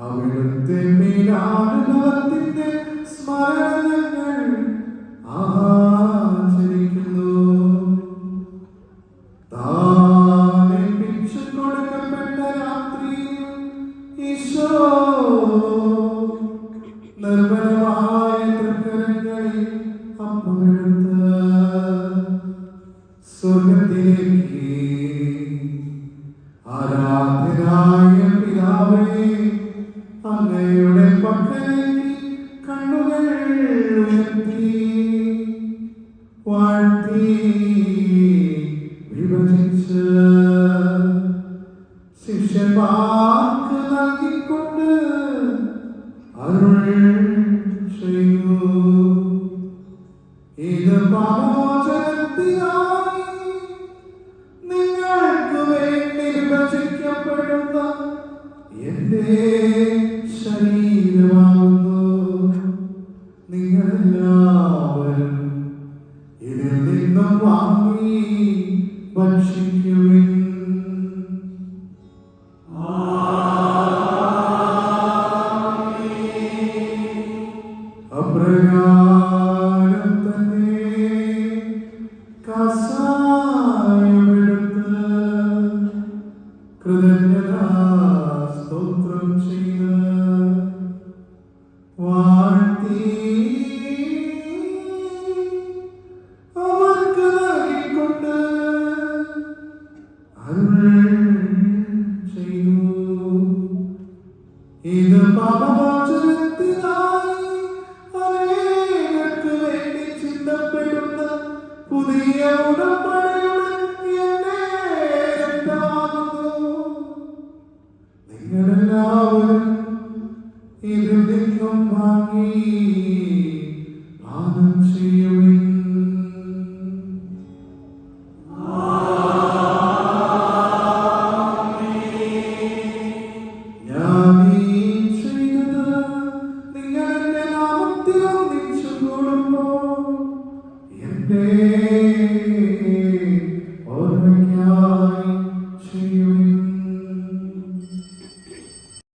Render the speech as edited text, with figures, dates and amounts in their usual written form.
അവിടുത്തെ മീനാനുഭവത്തിന്റെ സ്മരണകൾ ആചരിക്കുന്നു. താനേൽപ്പിച്ചു കൊടുക്കപ്പെട്ട രാത്രിയിൽ ഈശോ നിർമ്മലമായ തൃക്കരങ്ങളിൽ അപ്പമെടുത്ത് സ്വർഗ്ഗത്തിലേക്ക് ആരാധ്യനായ പിതാവേ, അങ്ങയുടെ പക്കലേക്ക് കണ്ണുകൾ ഉയർത്തി വാഴ്ത്തി വിഭജിച്ച് ശിഷ്യന്മാർക്ക് നൽകിക്കൊണ്ട് അരുൾ ചെയ്തു. ഇത് പാപമോചനത്തിനായി നിങ്ങൾക്ക് വേണ്ടി വിഭജിക്കപ്പെടുന്ന എന്റെ ശരീരമാകുന്നു. നിങ്ങളെല്ലാവരും ഇതിൽ നിന്നും വാങ്ങി ഭക്ഷിക്കുവിൻ. അപ്രകാരം തന്നെ കസായമെടുത്ത് കൃതജ്ഞതാ സ്തോത്രം ചെയ്ത് വാഴ്ത്തി അവർക്ക് നൽകിക്കൊണ്ട് അരുൾ ചെയ്തു. ഇത് പാപമോചനത്തിനായി അനേകർക്ക് വേണ്ടി ചിന്തപ്പെടുന്ന പുതിയ ഉടമ്പടിയുടെ